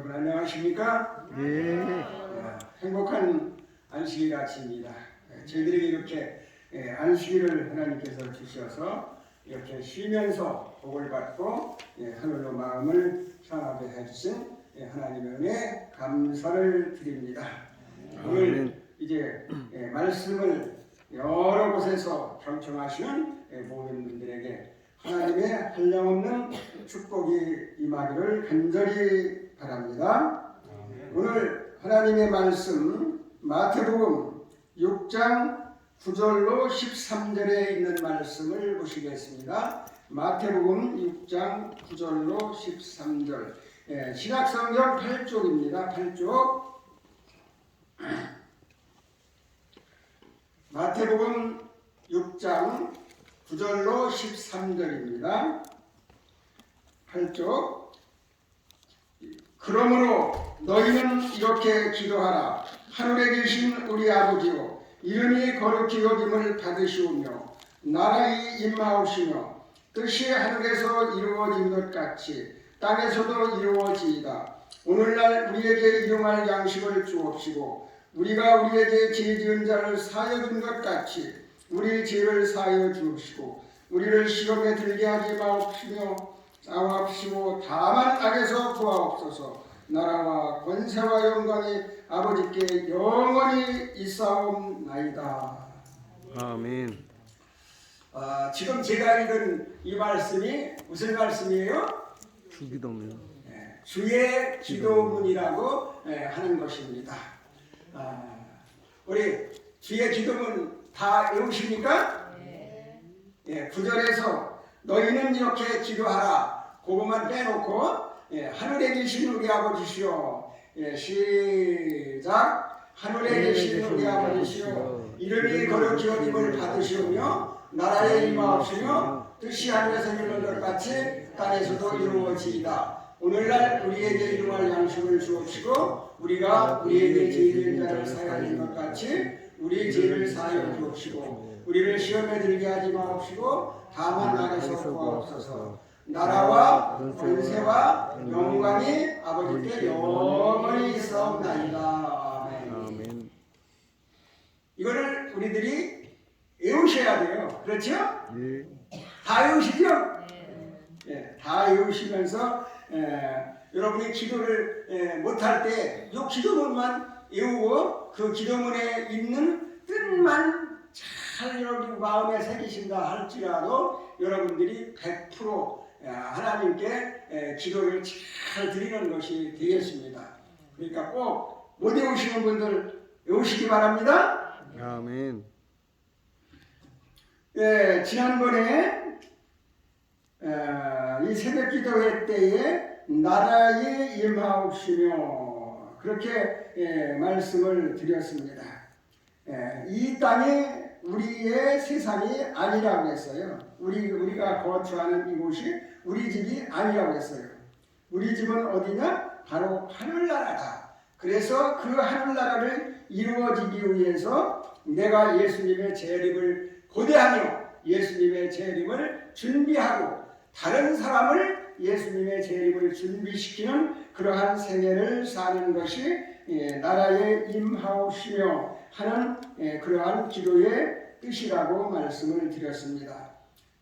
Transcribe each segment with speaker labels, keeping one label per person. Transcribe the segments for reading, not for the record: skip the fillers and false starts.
Speaker 1: 여러분 안녕하십니까?
Speaker 2: 네.
Speaker 1: 행복한 안식일 아침입니다. 저희들에게 이렇게 안식일을 하나님께서 주셔서 이렇게 쉬면서 복을 받고 하늘로 마음을 향하게 해주신 하나님의 은혜 감사를 드립니다. 오늘 이제 말씀을 여러 곳에서 경청하시는 모든 분들에게 하나님의 한량없는 축복이 임하기를 간절히 바랍니다. 오늘 하나님의 말씀 마태복음 6장 9절로 13절에 있는 말씀을 보시겠습니다. 마태복음 6장 9절로 13절 신약성경 8쪽입니다. 8쪽 마태복음 6장 9절로 13절입니다. 8쪽 그러므로 너희는 이렇게 기도하라. 하늘에 계신 우리 아버지요 이름이 거룩히 여김을 받으시오며 나라의 임하옵시며 뜻이 하늘에서 이루어진 것 같이 땅에서도 이루어지이다. 오늘날 우리에게 일용할 양식을 주옵시고 우리가 우리에게 죄 지은 자를 사하여 준 것 같이 우리 죄를 사하여 주옵시고 우리를 시험에 들게 하지 마옵시고 다만 악에서 구하옵소서. 나라와 권세와 영광이 아버지께 영원히 있사옵나이다.
Speaker 2: 아멘.
Speaker 1: 지금 제가 읽은 이 말씀이 무슨 말씀이에요?
Speaker 2: 주기도문.
Speaker 1: 주의 기도문이라고 하는 것입니다. 우리 주의 기도문 다 외우십니까? 네. 9절에서 너희는 이렇게 기도하라. 그것만 빼놓고 하늘에 계신 우리 아버지시여. 시작. 하늘에 계신 우리 아버지시여 이름이 거룩히 여김을 받으시오며 나라에 임하옵시며 뜻이 하늘에서 이루어진 것 같이 땅에서도 이루어지이다. 오늘날 우리에게 일용할 양식을 주옵시고 우리가 우리에게 죄 지은 자를 사하여 준 것 같이 우리 죄를 사하여 주옵시고 우리를 시험에 들게 하지 마옵시고 다만 악에서 구하옵소서. 나라와 권세와 영광이 아버지께 영원히 있사옵나이다. 아멘. 이거를 우리들이 외우셔야 돼요. 그렇죠?
Speaker 2: 네.
Speaker 1: 다 외우시죠? 다 외우시면서 여러분이 기도를 못할 때 이 기도문만 외우고 그 기도문에 있는 뜻만 잘 여러분 마음에 새기신다 할지라도 여러분들이 100% 하나님께 기도를 잘 드리는 것이 되겠습니다. 그러니까 꼭 못 외우시는 분들 외우시기 바랍니다.
Speaker 2: 아멘.
Speaker 1: 지난번에 이 새벽 기도회 때에 나라에 임하옵시며 그렇게 말씀을 드렸습니다. 이 땅이 우리의 세상이 아니라고 했어요. 우리가 거주하는 이곳이 우리 집이 아니라고 했어요. 우리 집은 어디냐? 바로 하늘나라다. 그래서 그 하늘나라를 이루어지기 위해서 내가 예수님의 재림을 고대하며 예수님의 재림을 준비하고 다른 사람을 예수님의 재림을 준비시키는 그러한 생애를 사는 것이 나라에 임하옵시며 하는 그러한 기도의 뜻이라고 말씀을 드렸습니다.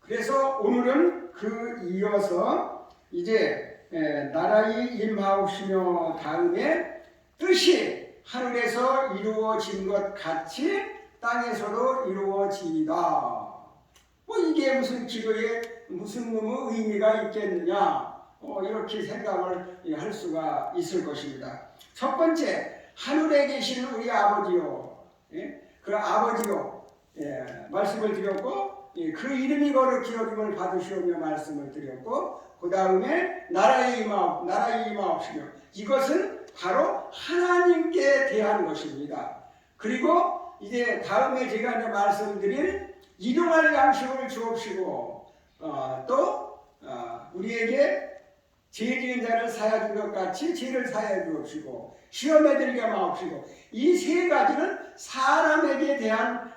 Speaker 1: 그래서 오늘은 그 이어서 이제 나라에 임하옵시며 다음에 뜻이 하늘에서 이루어진 것 같이 땅에서도 이루어지이다. 이게 무슨 기도에 무슨 의미가 있겠느냐 이렇게 생각을 할 수가 있을 것입니다. 첫 번째 하늘에 계신 우리 아버지요. 그 아버지요 말씀을 드렸고 그 이름이 거룩히 여김을 받으시오며 말씀을 드렸고 그 다음에 나라에 임하옵시며 이것은 바로 하나님께 대한 것입니다. 그리고 이제 다음에 제가 이제 말씀드릴 일용할 양식을 주옵시고 또 우리에게 죄 지은 자를 사하여 준 것 같이 죄를 사하여 주옵시고 시험에 들게 마옵시고 이 세 가지는 사람에게 대한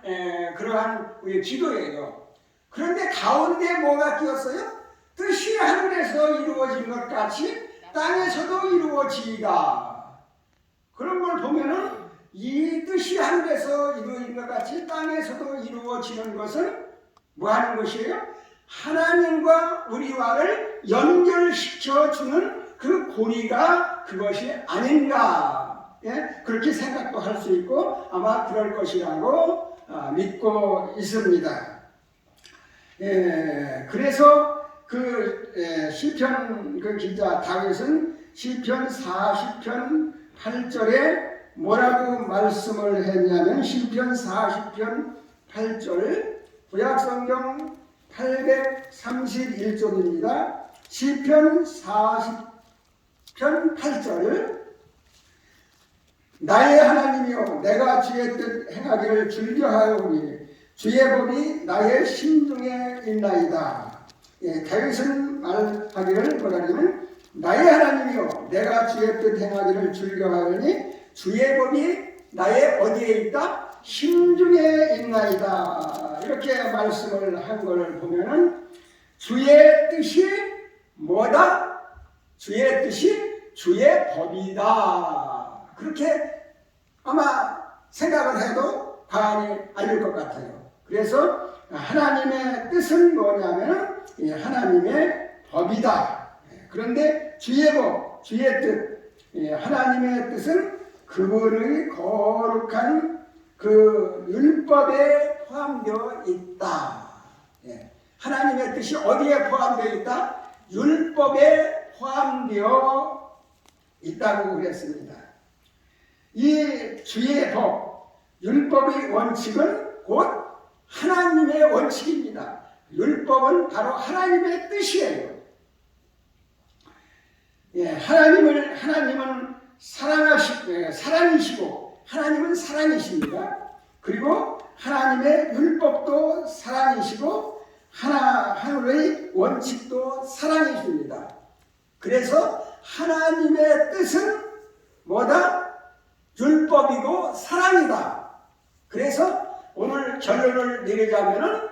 Speaker 1: 그러한 우리의 기도예요. 그런데 가운데 뭐가 끼었어요? 뜻이 하늘에서 이루어진 것 같이 땅에서도 이루어지이다. 그런 걸 보면은 이 뜻이 하늘에서 이루어진 것 같이 땅에서도 이루어지는 것은 뭐 하는 것이에요? 하나님과 우리와를 연결시켜주는 그 고리가 그것이 아닌가. 예? 그렇게 생각도 할 수 있고 아마 그럴 것이라고 믿고 있습니다. 예, 그래서 시편 그 기자 다윗은 시편 40편 8절에 뭐라고 말씀을 했냐면 시편 40편 8절 구약성경 831쪽입니다. 시편 40편 8절 나의 하나님이여 내가 주의 뜻 행하기를 즐겨하오니 주의 법이 나의 심중에 있나이다. 예, 다윗은 말하기를 뭐라냐면 나의 하나님이여 내가 주의 뜻 행하기를 즐겨하오니 주의 법이 나의 어디에 있다? 심중에 있나이다. 이렇게 말씀을 한 걸 보면은 주의 뜻이 뭐다? 주의 뜻이 주의 법이다. 그렇게 아마 생각을 해도 과언이 아닐 것 같아요. 그래서 하나님의 뜻은 뭐냐면 하나님의 법이다. 그런데 주의 법, 주의 뜻, 하나님의 뜻은 그분의 거룩한 그 율법에 포함되어 있다. 하나님의 뜻이 어디에 포함되어 있다? 율법에 포함되어 있다고 그랬습니다. 이 주의 법, 율법의 원칙은 곧 하나님의 원칙입니다. 율법은 바로 하나님의 뜻이에요. 하나님은 사랑이시고 하나님은 사랑이십니다. 그리고 하나님의 율법도 사랑이시고 하늘의 원칙도 사랑이십니다. 그래서 하나님의 뜻은 뭐다? 율법이고 사랑이다. 그래서 오늘 결론을 내리자면은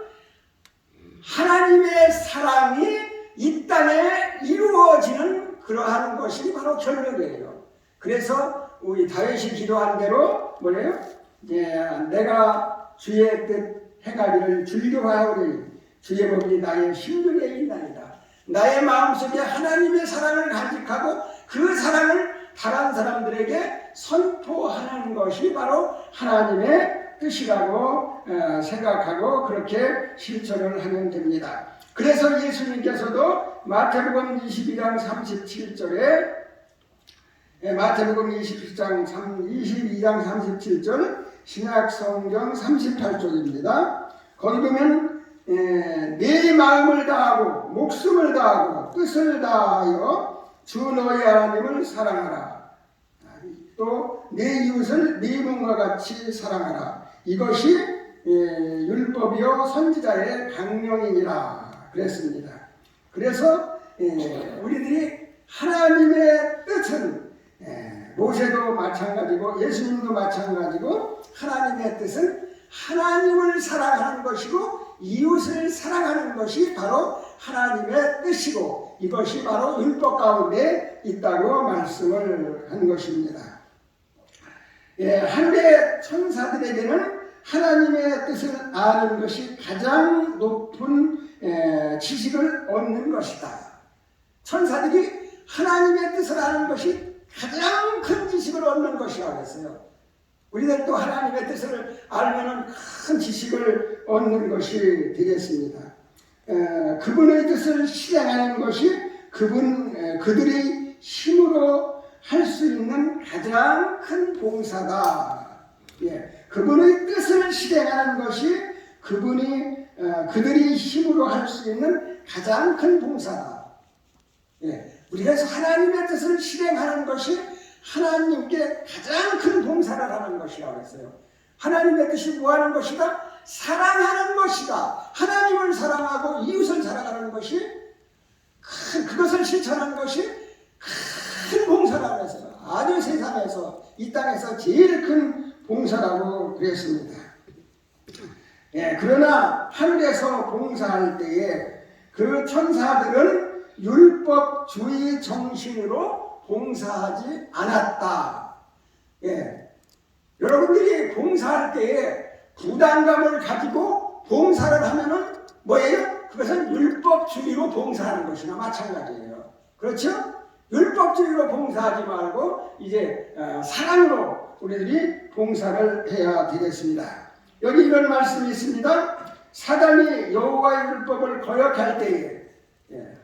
Speaker 1: 하나님의 사랑이 이 땅에 이루어지는 그러한 것이 바로 결론이에요. 그래서 우리 다윗이 기도한 대로 뭐래요? 내가 주의 뜻 행하기를 즐겨하오니 주의 법이 나의 심중에 있나이다. 나의 마음속에 하나님의 사랑을 간직하고 그 사랑을 다른 사람들에게 선포하는 것이 바로 하나님의 뜻이라고 생각하고 그렇게 실천을 하면 됩니다. 그래서 예수님께서도 마태복음 22장 37절에 마태복음 22장 37절 신약성경 38쪽입니다. 거기 보면 내 마음을 다하고 목숨을 다하고 뜻을 다하여 주 너의 하나님을 사랑하라. 또 내 이웃을 네 몸과 같이 사랑하라. 이것이 율법이요 선지자의 강령이니라 그랬습니다. 그래서 우리들이 하나님의 뜻은 모세도 마찬가지고 예수님도 마찬가지고 하나님의 뜻은 하나님을 사랑하는 것이고 이웃을 사랑하는 것이 바로 하나님의 뜻이고 이것이 바로 율법 가운데 있다고 말씀을 한 것입니다. 하늘의 천사들에게는 하나님의 뜻을 아는 것이 가장 높은 지식을 얻는 것이다. 천사들이 하나님의 뜻을 아는 것이 가장 큰 지식을 얻는 것이라고 했어요. 우리들도 하나님의 뜻을 알면 큰 지식을 얻는 것이 되겠습니다. 그분의 뜻을 실행하는 것이 그들이 힘으로 할 수 있는 가장 큰 봉사다. 그분의 뜻을 실행하는 것이 그들이 힘으로 할 수 있는 가장 큰 봉사다. 우리가 하나님의 뜻을 실행하는 것이 하나님께 가장 큰 봉사를 하는 것이라고 했어요. 하나님의 뜻이 뭐 하는 것이다? 사랑하는 것이다. 하나님을 사랑하고 이웃을 사랑하는 것이 그것을 실천하는 것이 큰 봉사라고 했어요. 아주 세상에서 이 땅에서 제일 큰 봉사라고 그랬습니다. 그러나 하늘에서 봉사할 때에 그 천사들은 율법주의 정신으로 봉사하지 않았다. 예. 여러분들이 봉사할 때에 부담감을 가지고 봉사를 하면은 뭐예요? 그것은 율법주의로 봉사하는 것이나 마찬가지예요. 그렇죠? 율법주의로 봉사하지 말고 이제 사랑으로 우리들이 봉사를 해야 되겠습니다. 여기 이런 말씀이 있습니다. 사단이 여호와의 율법을 거역할 때에,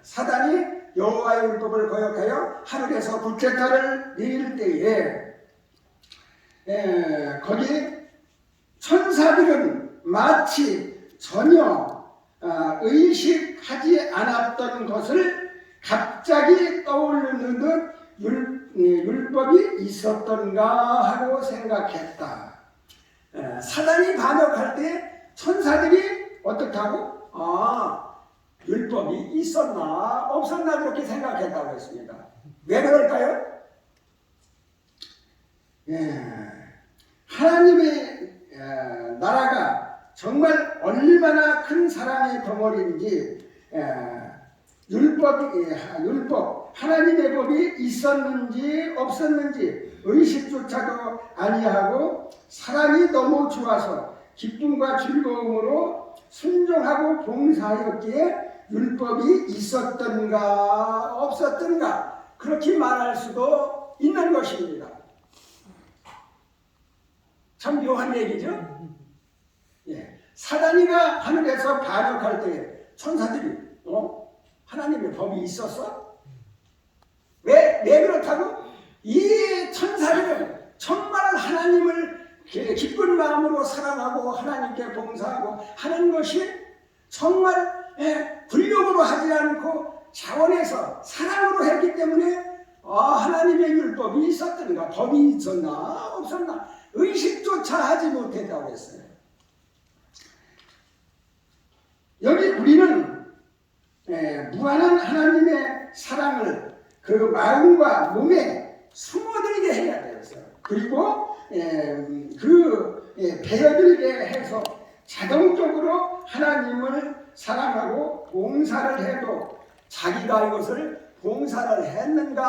Speaker 1: 사단이 여호와의 율법을 거역하여 하늘에서 불꽃탄을 내릴 때에, 거기 천사들은 마치 전혀 의식하지 않았던 것을 갑자기 떠오르는 듯 율법이 있었던가 하고 생각했다. 사단이 반역할 때 천사들이 어떻다고? 율법이 있었나 없었나 그렇게 생각했다고 했습니다. 왜 그럴까요? 하나님의 나라가 정말 얼마나 큰 사랑의 덩어리인지, 율법, 하나님의 법이 있었는지 없었는지 의식조차도 아니하고 사랑이 너무 좋아서 기쁨과 즐거움으로 순종하고 봉사하였기에 율법이 있었던가 없었던가 그렇게 말할 수도 있는 것입니다. 참 묘한 얘기죠? 사단이가 하늘에서 반역할 때 천사들이 하나님의 법이 있었어? 왜 그렇다고? 이 천사들은 정말 하나님을 기쁜 마음으로 사랑하고 하나님께 봉사하고 하는 것이 정말 불력으로 하지 않고 자원해서 사랑으로 했기 때문에 하나님의 율법이 있었던가 법이 있었나 없었나 의식조차 하지 못했다고 했어요. 여기 우리는 무한한 하나님의 사랑을 그 마음과 몸에 숨어들게 해야 되었어요. 그리고 배어들게 해서 자동적으로 하나님을 사랑하고 봉사를 해도 자기가 이것을 봉사를 했는가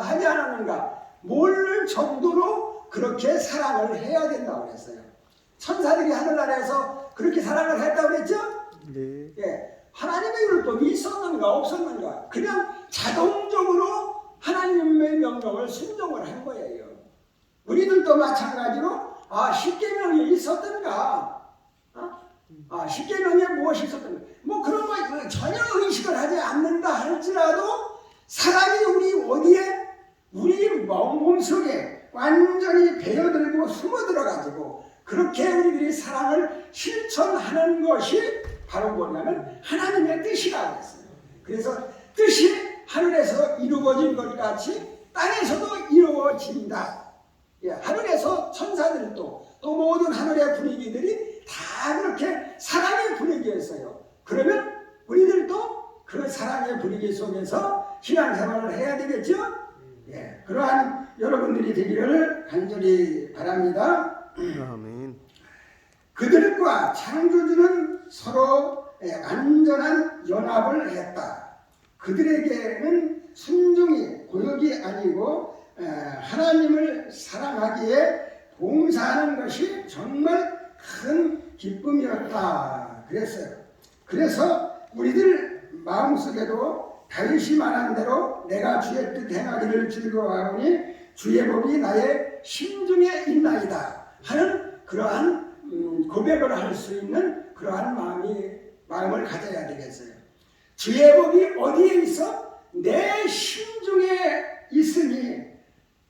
Speaker 1: 하지 않았는가 모를 정도로 그렇게 사랑을 해야 된다고 했어요. 천사들이 하늘나라에서 그렇게 사랑을 했다고 했죠? 네. 하나님의 율법이 있었는가 없었는가 그냥 자동적으로 하나님의 명령을 순종을 한 거예요. 우리들도 마찬가지로 십계명이 있었던가 십계명에 무엇이 있었던가 뭐 그런 거 전혀 의식을 하지 않는다 할지라도 사랑이 우리 어디에 우리 몸속에 완전히 배어들고 숨어들어가지고 그렇게 우리들이 사랑을 실천하는 것이 바로 뭐냐면 하나님의 뜻이라고 했어요. 그래서 뜻이 하늘에서 이루어진 것 같이 땅에서도 이루어진다. 하늘에서 천사들도 또 모든 하늘의 분위기들이 다 그렇게 사랑의 분위기였어요. 그러면 우리들도 그 사랑의 분위기 속에서 신앙생활을 해야 되겠죠? 그러한 여러분들이 되기를 간절히 바랍니다.
Speaker 2: 아멘.
Speaker 1: 그들과 창조주는 서로 완전한 연합을 했다. 그들에게는 순종이 고역이 아니고 하나님을 사랑하기에 봉사하는 것이 정말 큰 기쁨이었다 그랬어요. 그래서 우리들 마음속에도 다윗이 말한 대로 내가 주의 뜻 행하기를 즐거워하오니 주의 법이 나의 심중에 있나이다 하는 그러한 고백을 할 수 있는 그러한 마음을 가져야 되겠어요. 주의 법이 어디에 있어? 내 심중에 있으니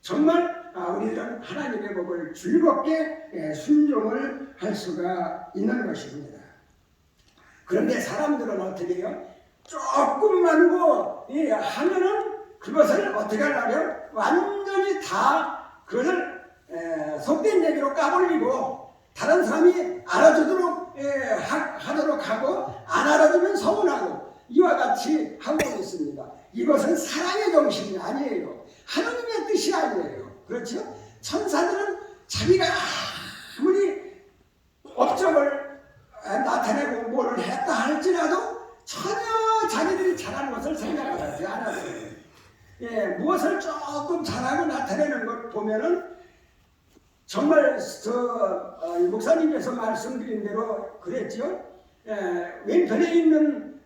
Speaker 1: 정말 우리들은 하나님의 법을 즐겁게 순종을 할 수가 있는 것입니다. 그런데 사람들은 어떻게 해요? 조금만 하면은 그것을 어떻게 하려면 완전히 다 그것을 속된 얘기로 까불리고 다른 사람이 알아주도록 하도록 하고 안 알아주면 서운하고 이와 같이 하고 있습니다. 이것은 사랑의 정신이 아니에요. 하나님의 뜻이 아니에요. 그렇죠? 천사들은 자기가 아무리 업적을 나타내고 뭐를 했다 할지라도 전혀 자기들이 잘하는 것을 생각하지 무엇을 조금 잘하고 나타내는 것 보면은 정말 목사님께서 말씀드린 대로 그랬죠. 왼편에 있는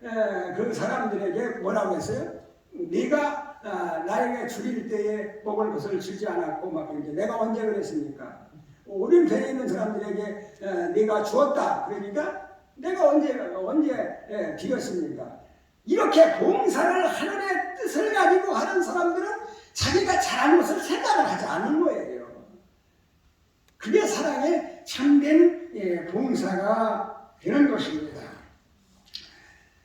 Speaker 1: 그 사람들에게 뭐라고 했어요? 네가 나에게 죽일 때에 먹을 것을 주지 않았고 막 이제 내가 언제 그랬습니까? 오른편에 있는 사람들에게 네가 주었다. 그러니까 내가 언제 비겼습니까? 이렇게 봉사를 하늘의 뜻을 가지고 하는 사람들은 자기가 잘한 것을 생각을 하지 않는 거예요. 그게 사랑의 참된 봉사가 되는 것입니다.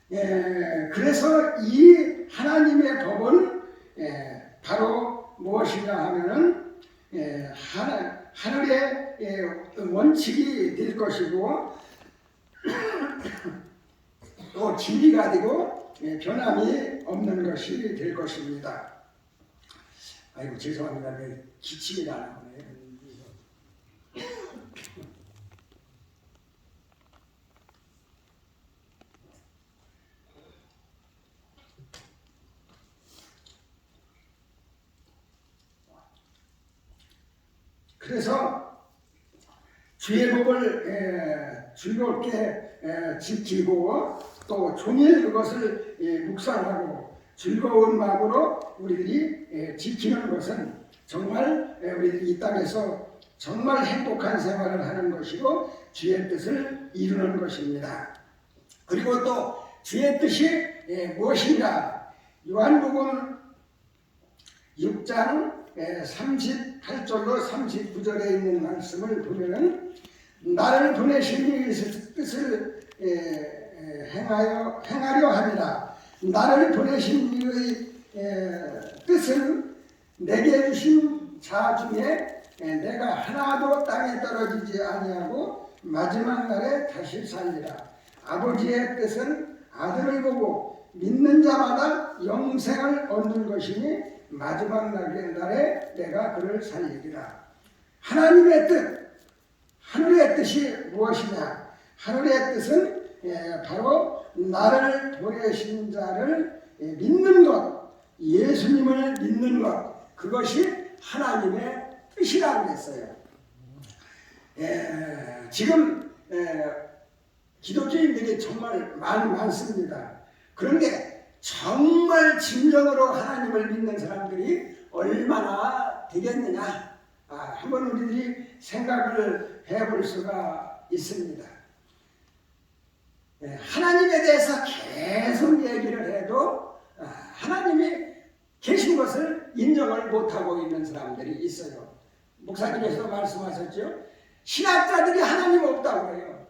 Speaker 1: 그래서 이 하나님의 법은 바로 무엇이냐 하면은 하늘의 원칙이 될 것이고 또 진리가 되고 변함이 없는 것이 될 것입니다. 아이고 죄송합니다. 기침이 나네요. 그래서 주의 법을 즐겁게 지키고 또 종일 그것을 묵상하고 즐거운 마음으로 우리들이 지키는 것은 정말 우리들이 이 땅에서 정말 행복한 생활을 하는 것이고 주의 뜻을 이루는 것입니다. 그리고 또 주의 뜻이 무엇인가? 요한복음 6장 38절로 39절에 있는 말씀을 보면은 나를 보내신 이의 뜻을 행하려 함이라. 나를 보내신 이의 뜻은 내게 주신 자 중에 내가 하나도 땅에 떨어지지 아니하고 마지막 날에 다시 살리라. 아버지의 뜻은 아들을 보고 믿는 자마다 영생을 얻는 것이니 마지막 날에 내가 그를 살리리라. 하나님의 뜻, 하늘의 뜻이 무엇이냐? 하늘의 뜻은 바로 나를 보내신 자를 믿는 것, 예수님을 믿는 것, 그것이 하나님의 뜻이라고 했어요. 지금 기독교인들이 정말 많습니다. 그런데 정말 진정으로 하나님을 믿는 사람들이 얼마나 되겠느냐? 한번 우리들이 생각을 해볼 수가 있습니다. 하나님에 대해서 계속 얘기를 해도 하나님이 계신 것을 인정을 못하고 있는 사람들이 있어요. 목사님께서 말씀하셨죠? 신학자들이 하나님 없다고 해요.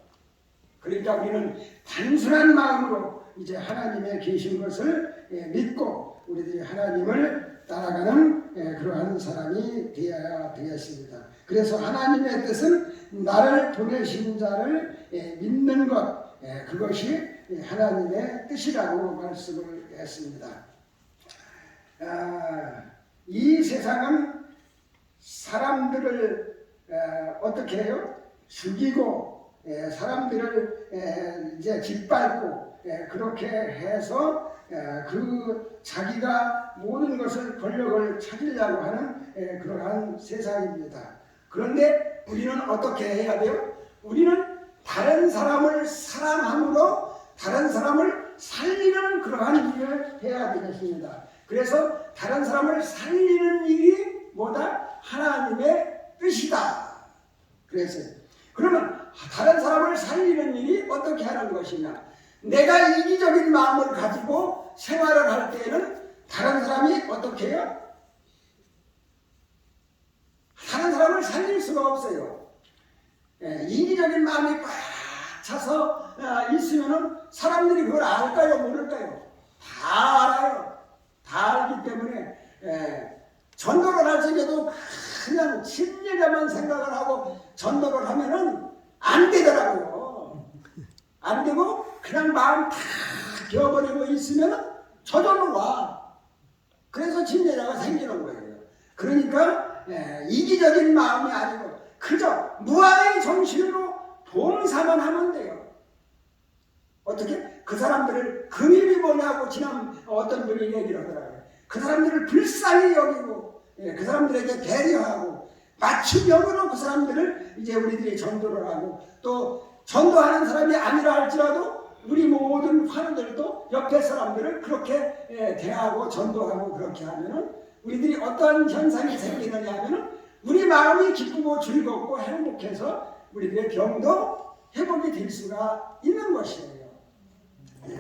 Speaker 1: 그러니까 우리는 단순한 마음으로 이제 하나님의 계신 것을 믿고 우리들이 하나님을 따라가는 그러한 사람이 되어야 되겠습니다. 그래서 하나님의 뜻은 나를 보내신 자를 믿는 것, 그것이 하나님의 뜻이라고 말씀을 했습니다. 이 세상은 사람들을 어떻게 해요? 죽이고 사람들을 이제 짓밟고 그렇게 해서 그 자기가 모든 것을 권력을 찾으려고 하는 그러한 세상입니다. 그런데 우리는 어떻게 해야 돼요? 우리는 다른 사람을 사랑함으로 다른 사람을 살리는 그러한 일을 해야 되겠습니다. 그래서 다른 사람을 살리는 일이 뭐다? 하나님의 뜻이다. 그래서 그러면 다른 사람을 살리는 일이 어떻게 하는 것이냐? 내가 이기적인 마음을 가지고 생활을 할 때에는 다른 사람이 어떻게 해요? 다른 사람을 살릴 수가 없어요. 이기적인 마음이 꽉 차서 있으면 사람들이 그걸 알까요? 모를까요? 다 알아요. 다 알기 때문에 전도를 할 적에도 그냥 진리자만 생각을 하고 전도를 하면은 안 되더라고요. 안 되고 그냥 마음 다 비워버리고 있으면 저절로 와. 그래서 진리자가 생기는 거예요. 그러니까 이기적인 마음이 아니고 그저 무아의 정신으로 봉사만 하면 돼요. 어떻게? 그 사람들을 그 일이 뭐냐고 지난 어떤 분이 얘기를 하더라고요. 그 사람들을 불쌍히 여기고 그 사람들에게 배려하고 맞춤형으로 그 사람들을 이제 우리들이 전도를 하고 또 전도하는 사람이 아니라 할지라도 우리 모든 환우들도 옆에 사람들을 그렇게 대하고 전도하고 그렇게 하면은 우리들이 어떤 현상이 생기느냐 하면은 우리 마음이 기쁘고 즐겁고 행복해서 우리들의 병도 회복이 될 수가 있는 것이에요.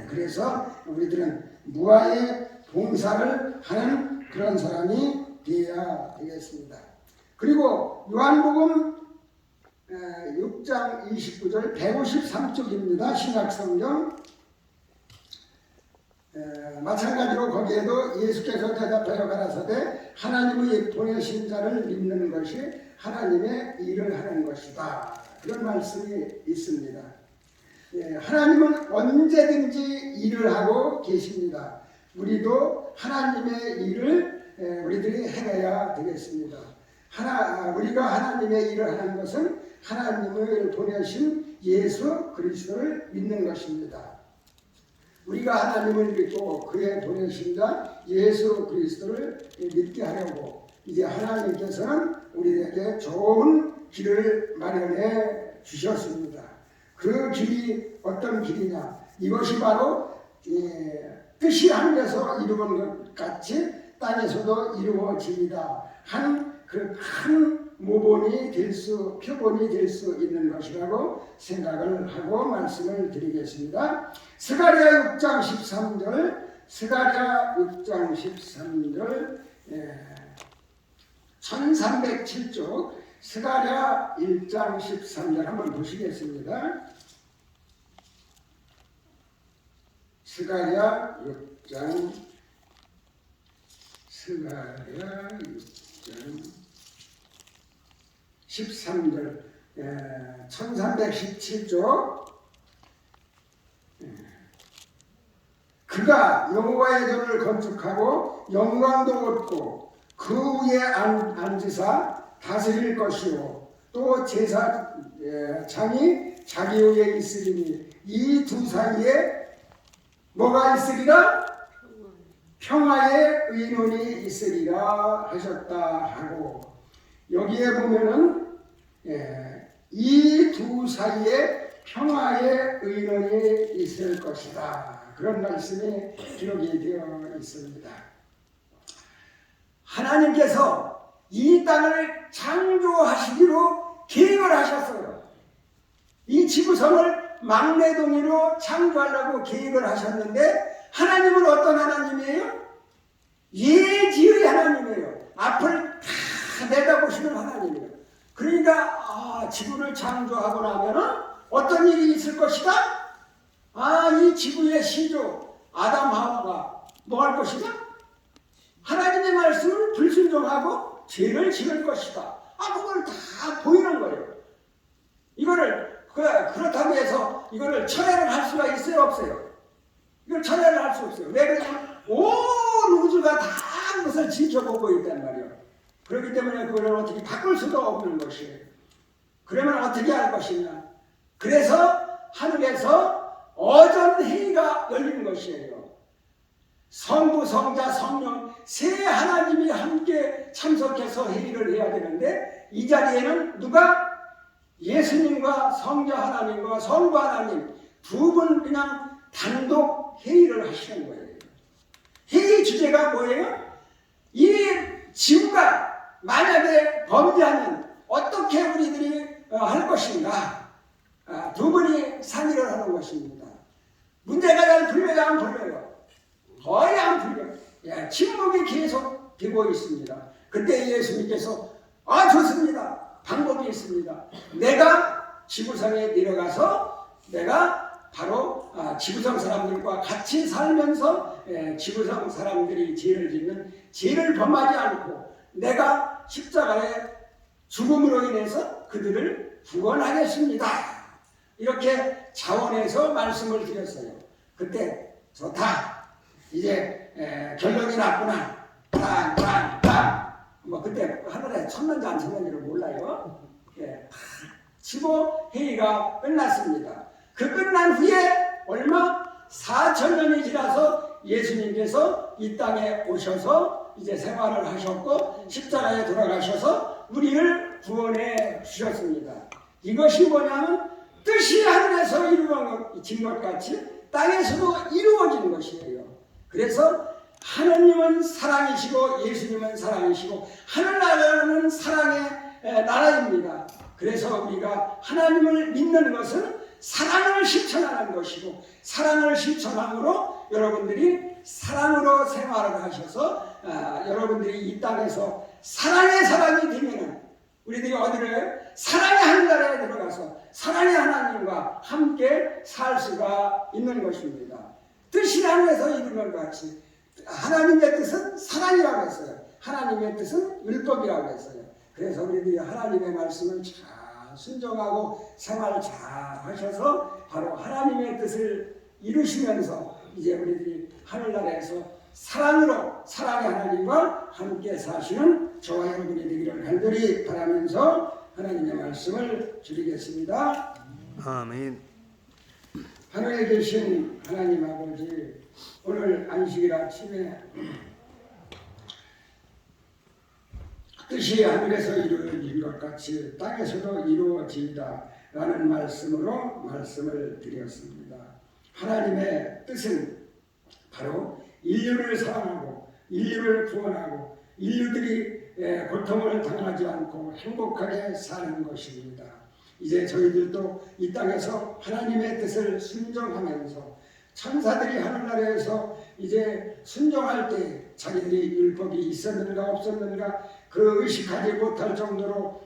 Speaker 1: 그래서 우리들은 무아의 봉사를 하는 그런 사람이 되어야 되겠습니다. 그리고 요한복음 6장 29절 153쪽입니다. 신약성경. 마찬가지로 거기에도 예수께서 대답하여 가라사대 하나님의 보내신 자를 믿는 것이 하나님의 일을 하는 것이다. 그런 말씀이 있습니다. 하나님은 언제든지 일을 하고 계십니다. 우리도 하나님의 일을 우리들이 해내야 되겠습니다. 우리가 하나님의 일을 하는 것은 하나님을 보내신 예수 그리스도를 믿는 것입니다. 우리가 하나님을 믿고 그의 보내신 자 예수 그리스도를 믿게 하려고 이제 하나님께서는 우리에게 좋은 길을 마련해 주셨습니다. 그 길이 어떤 길이냐? 이것이 바로 뜻이 하늘에서 이루어진 것 같이 땅에서도 이루어집니다. 한 그 큰 모본이 표본이 될 수 있는 것이라고 생각을 하고 말씀을 드리겠습니다. 스가랴 6장 13절, 스가랴 6장 13절, 1307쪽, 스가랴 1장 13절 한번 보시겠습니다. 스가랴 6장 13절 1317쪽 그가 여호와의 전을 건축하고 영광도 얻고 그 위에 앉으사 다스릴 것이요 또 제사장이 자기 위에 있으리니 이 두 사이에 뭐가 있으리라? 평화의 의논이 있으리라 하셨다 하고 여기에 보면은 이 두 사이에 평화의 의논이 있을 것이다. 그런 말씀이 기록이 되어 있습니다. 하나님께서 이 땅을 창조하시기로 계획을 하셨어요. 이 지구성을 막내동이로 창조하려고 계획을 하셨는데 하나님은 어떤 하나님이에요? 예지의 하나님이에요. 앞을 다 내다보시는 하나님이에요. 그러니까 지구를 창조하고 나면은 어떤 일이 있을 것이다? 이 지구의 시조 아담 하와가 뭐 할 것이다? 하나님의 말씀을 불순종하고 죄를 지을 것이다. 그걸 다 보이는 거예요. 이거를 그렇다고 해서 이거를 철회를 할 수가 있어요, 없어요? 이걸 철회를 할 수 없어요. 왜 그러냐면 온 우주가 다 그것을 지켜보고 있단 말이에요. 그렇기 때문에 그걸 어떻게 바꿀 수도 없는 것이에요. 그러면 어떻게 할 것이냐? 그래서 하늘에서 어전회의가 열리는 것이에요. 성부, 성자, 성령 세 하나님이 함께 참석해서 회의를 해야 되는데 이 자리에는 누가? 예수님과 성자 하나님과 성부 하나님 두 분 그냥 단독 회의를 하시는 거예요. 회의 주제가 뭐예요? 이 지구가 만약에 범죄하면 어떻게 우리들이 할 것인가? 두 분이 상의를 하는 것입니다. 문제가 잘 풀려요, 안 풀려요? 거의 안 풀려요. 침묵이 계속 되고 있습니다. 그때 예수님께서 좋습니다. 방법이 있습니다. 내가 지구상에 내려가서 내가 바로 지구상 사람들과 같이 살면서 지구상 사람들이 죄를 짓는 죄를 범하지 않고 내가 십자가의 죽음으로 인해서 그들을 구원하겠습니다. 이렇게 자원해서 말씀을 드렸어요. 그때 좋다. 이제 결론이 났구나. 뭐 그때 하늘에 쳤는지 안 쳤는지를 몰라요. 치고 회의가 끝났습니다. 그 끝난 후에 얼마? 4000년이 지나서 예수님께서 이 땅에 오셔서 이제 생활을 하셨고 십자가에 돌아가셔서 우리를 구원해 주셨습니다. 이것이 뭐냐면 뜻이 하늘에서 이루어진 것 같이 땅에서도 이루어진 것이에요. 그래서 하나님은 사랑이시고 예수님은 사랑이시고 하늘나라는 사랑의 나라입니다. 그래서 우리가 하나님을 믿는 것은 사랑을 실천하는 것이고 사랑을 실천함으로 여러분들이 사랑으로 생활을 하셔서 여러분들이 이 땅에서 사랑의 사람이 되면은 우리들이 어디를 사랑의 하늘나라에 들어가서 사랑의 하나님과 함께 살 수가 있는 것입니다. 뜻이 하늘에서 이루는 것 같이 하나님의 뜻은 사랑이라고 했어요. 하나님의 뜻은 율법이라고 했어요. 그래서 우리들이 하나님의 말씀을 잘 순종하고 생활 잘 하셔서 바로 하나님의 뜻을 이루시면서 이제 우리들이 하늘나라에서 사랑으로 사랑의 하나님과 함께 사시는 저와 여러분이 되기를 간절히 바라면서 하나님의 말씀을 드리겠습니다.
Speaker 2: 아멘.
Speaker 1: 하늘에 계신 하나님 아버지, 오늘 안식일 아침에 뜻이 하늘에서 이루어진 것 같이 땅에서도 이루어진다 라는 말씀으로 말씀을 드렸습니다. 하나님의 뜻은 바로 인류를 사랑하고 인류를 구원하고 인류들이 고통을 당하지 않고 행복하게 사는 것입니다. 이제 저희들도 이 땅에서 하나님의 뜻을 순종하면서 천사들이 하늘나라에서 이제 순종할 때 자기들이 율법이 있었는가 없었는가 그 의식하지 못할 정도로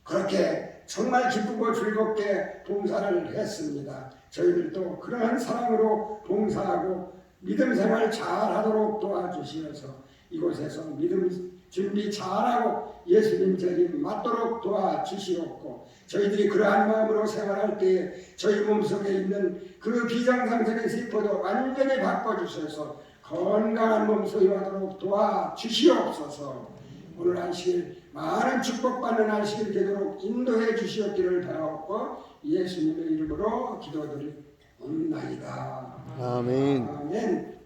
Speaker 1: 그렇게 정말 기쁘고 즐겁게 봉사를 했습니다. 저희들도 그러한 사랑으로 봉사하고 믿음 생활 잘하도록 도와주시면서 이곳에서 믿음 준비 잘하고 예수님 재림 맞도록 도와주시옵고 저희들이 그러한 마음으로 생활할 때에 저희 몸속에 있는 그 비정상적인 세포도 완전히 바꿔주셔서 건강한 몸 소유하도록 도와주시옵소서. 오늘 안식일 많은 축복받는 안식일 되도록 인도해 주시옵기를 바라옵고 예수님의 이름으로 기도드리옵나이다.
Speaker 2: 아멘.
Speaker 1: 아멘.